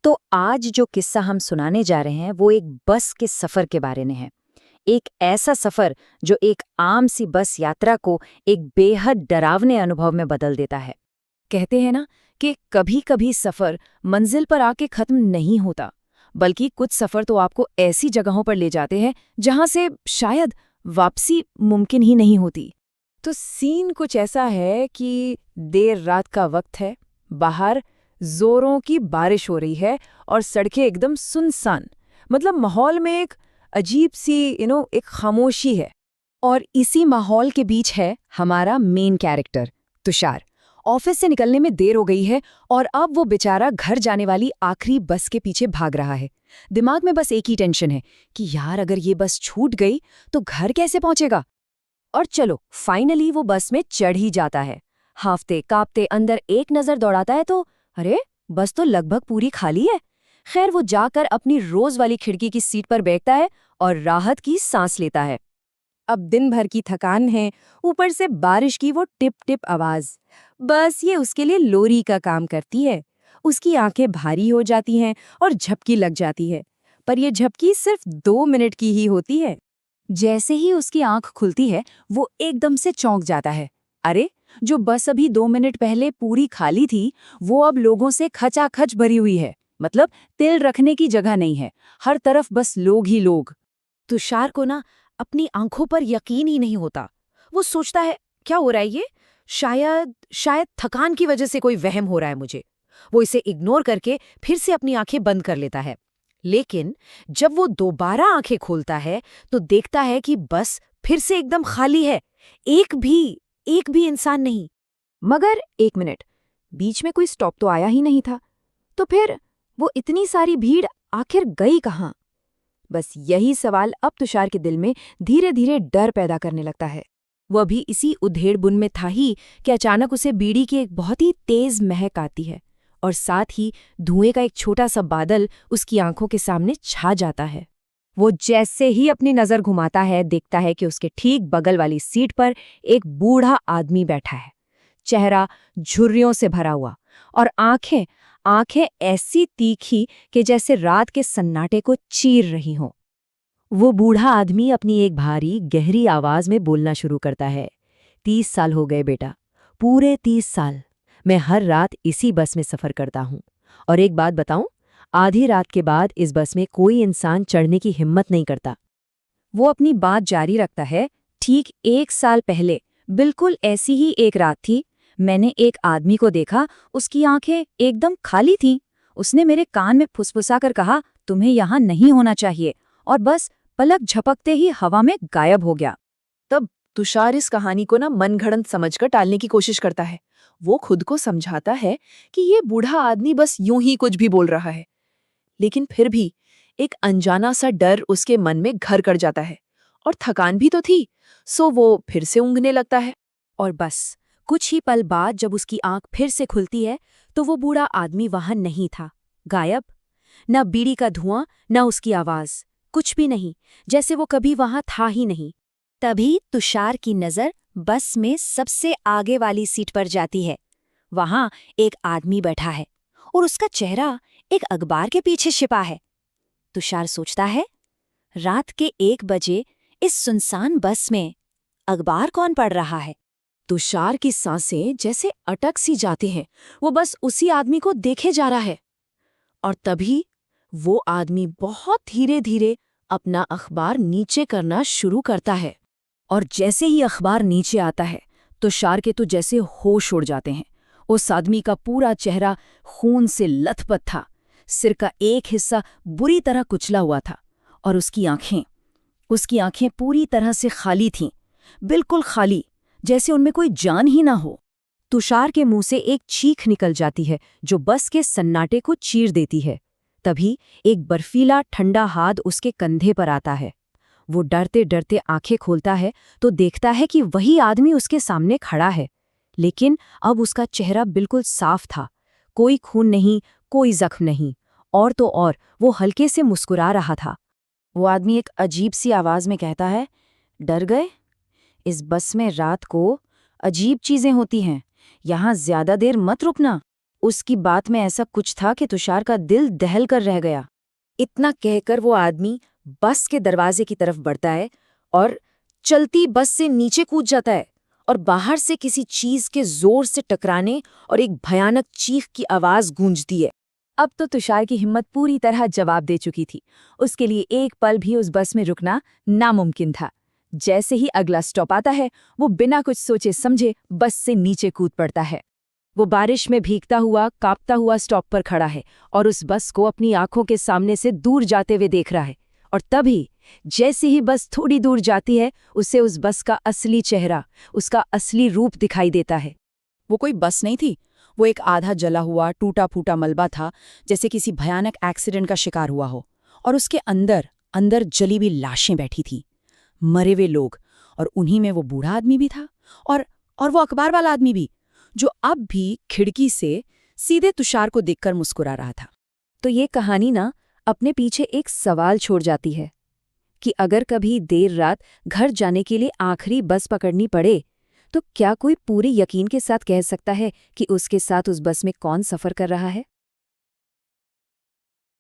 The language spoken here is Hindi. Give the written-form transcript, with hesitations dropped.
तो आज जो किस्सा हम सुनाने जा रहे हैं वो एक बस के सफर के बारे में है। एक ऐसा सफर जो एक आम सी बस यात्रा को एक बेहद डरावने अनुभव में बदल देता है। कहते हैं ना कि कभी-कभी सफर मंजिल पर आके खत्म नहीं होता, बल्कि कुछ सफर तो आपको ऐसी जगहों पर ले जाते हैं जहां से शायद वापसी मुमकिन ही नहीं होती। तो सीन कुछ ऐसा है कि देर रात का वक्त है, बाहर जोरों की बारिश हो रही है और सड़कें एकदम सुनसान। मतलब माहौल में एक अजीब सी एक खामोशी है। और इसी माहौल के बीच है हमारा मेन कैरेक्टर तुषार। ऑफिस से निकलने में देर हो गई है और अब वो बेचारा घर जाने वाली आखिरी बस के पीछे भाग रहा है। दिमाग में बस एक ही टेंशन है कि यार अगर ये बस छूट गई तो घर कैसे पहुंचेगा। और चलो फाइनली वो बस में चढ़ ही जाता है। हाफते कांपते अंदर एक नजर दौड़ाता है तो अरे बस तो लगभग पूरी खाली है। खैर वो जाकर अपनी रोज वाली खिड़की की सीट पर बैठता है और राहत की सांस लेता है। अब दिन भर की थकान है, ऊपर से बारिश की वो टिप टिप आवाज, बस ये उसके लिए लोरी का काम करती है। उसकी आंखें भारी हो जाती हैं और झपकी लग जाती है, पर ये झपकी सिर्फ 2 मिनट की ही होती है। जैसे ही उसकी आंख खुलती है वो एकदम से चौंक जाता है। अरे जो बस अभी 2 मिनट पहले पूरी खाली थी वो अब लोगों से खचाखच भरी हुई है। मतलब तिल रखने की जगह नहीं है, हर तरफ बस लोग ही लोग। तुषार को ना अपनी आंखों पर यकीन ही नहीं होता। वो सोचता है क्या हो रहा है ये, शायद शायद थकान की वजह से कोई वहम हो रहा है मुझे। वो इसे इग्नोर करके फिर से अपनी आंखें बंद कर लेता है। लेकिन जब वो दोबारा आंखें खोलता है तो देखता है कि बस फिर से एकदम खाली है। एक भी इंसान नहीं। मगर 1 मिनट, बीच में कोई स्टॉप तो आया ही नहीं था। तो फिर वो इतनी सारी भीड़ आखिर गई कहाँ? बस यही सवाल अब तुषार के दिल में धीरे धीरे डर पैदा करने लगता है। वह भी इसी उधेड़-बुन में था ही कि अचानक उसे बीड़ी की एक बहुत ही तेज महक आती है और साथ ही धुएं का एक छोटा सा बादल उसकी आंखों के सामने छा जाता है। वो जैसे ही अपनी नजर घुमाता है देखता है कि उसके ठीक बगल वाली सीट पर एक बूढ़ा आदमी बैठा है। चेहरा झुर्रियों से भरा हुआ और आंखें आंखें ऐसी तीखी कि जैसे रात के सन्नाटे को चीर रही हों। वो बूढ़ा आदमी अपनी एक भारी गहरी आवाज में बोलना शुरू करता है। 30 साल हो गए बेटा, पूरे 30 साल। मैं हर रात इसी बस में सफर करता हूँ। और एक बात बताऊं, आधी रात के बाद इस बस में कोई इंसान चढ़ने की हिम्मत नहीं करता। वो अपनी बात जारी रखता है। ठीक 1 साल पहले बिल्कुल ऐसी ही एक रात थी। मैंने एक आदमी को देखा, उसकी आंखें एकदम खाली थीं। उसने मेरे कान में फुसफुसा कर कहा, तुम्हें यहाँ नहीं होना चाहिए, और बस पलक झपकते ही हवा में गायब हो गया। तब तुषार इस कहानी को ना मनगढ़ंत समझकर टालने की कोशिश करता है। वो खुद को समझाता है कि ये बूढ़ा आदमी बस यूं ही कुछ भी बोल रहा है। लेकिन फिर भी एक अनजाना सा डर उसके मन में घर कर जाता है। और थकान भी तो थी, सो वो फिर से ऊँघने लगता है। और बस कुछ ही पल बाद जब उसकी आंख फिर से खुलती है तो वो बूढ़ा आदमी वहां नहीं था। गायब। न बीड़ी का धुआं, न उसकी आवाज, कुछ भी नहीं, जैसे वो कभी वहां था ही नहीं। तभी तुषार की नजर बस में सबसे आगे वाली सीट पर जाती है। वहां एक आदमी बैठा है और उसका चेहरा एक अखबार के पीछे छिपा है। तुषार सोचता है, रात के 1 बजे इस सुनसान बस में अखबार कौन पढ़ रहा है? तुषार की सांसें जैसे अटक सी जाती हैं। वो बस उसी आदमी को देखे जा रहा है। और तभी वो आदमी बहुत धीरे धीरे अपना अखबार नीचे करना शुरू करता है। और जैसे ही अखबार नीचे आता है तुषार के तो जैसे होश उड़ जाते हैं। उस आदमी का पूरा चेहरा खून से लथपथ था। सिर का एक हिस्सा बुरी तरह कुचला हुआ था और उसकी आंखें पूरी तरह से खाली थीं, बिल्कुल खाली, जैसे उनमें कोई जान ही ना हो। तुषार के मुंह से एक चीख निकल जाती है जो बस के सन्नाटे को चीर देती है। तभी एक बर्फीला ठंडा हाथ उसके कंधे पर आता है। वो डरते डरते आंखें खोलता है तो देखता है कि वही आदमी उसके सामने खड़ा है। लेकिन अब उसका चेहरा बिल्कुल साफ था, कोई खून नहीं, कोई जख्म नहीं, और तो और वो हल्के से मुस्कुरा रहा था। वो आदमी एक अजीब सी आवाज में कहता है, डर गए? इस बस में रात को अजीब चीजें होती हैं, यहाँ ज्यादा देर मत रुकना। उसकी बात में ऐसा कुछ था कि तुषार का दिल दहल कर रह गया। इतना कहकर वो आदमी बस के दरवाजे की तरफ बढ़ता है और चलती बस से नीचे कूद जाता है और बाहर से किसी चीज के जोर से टकराने और एक भयानक चीख की आवाज गूंजती है। अब तो तुषार की हिम्मत पूरी तरह जवाब दे चुकी थी। उसके लिए एक पल भी उस बस में रुकना नामुमकिन था। जैसे ही अगला स्टॉप आता है, वो बिना कुछ सोचे समझे बस से नीचे कूद पड़ता है। वो बारिश में भीगता हुआ, कांपता हुआ स्टॉप पर खड़ा है और उस बस को अपनी आंखों के सामने से दूर जाते हुए देख रहा है। और तभी जैसे ही बस थोड़ी दूर जाती है, उसे उस बस का असली चेहरा, उसका असली रूप दिखाई देता है। वो कोई बस नहीं थी, वो एक आधा जला हुआ टूटा फूटा मलबा था, जैसे किसी भयानक एक्सीडेंट का शिकार हुआ हो। और उसके अंदर अंदर जली हुई लाशें बैठी थीं, मरे हुए लोग। और उन्हीं में वो बूढ़ा आदमी भी था और वो अखबार वाला आदमी भी, जो अब भी खिड़की से सीधे तुषार को देखकर मुस्कुरा रहा था। तो ये कहानी ना अपने पीछे एक सवाल छोड़ जाती है कि अगर कभी देर रात घर जाने के लिए आखिरी बस पकड़नी पड़े, तो क्या कोई पूरे यकीन के साथ कह सकता है कि उसके साथ उस बस में कौन सफ़र कर रहा है?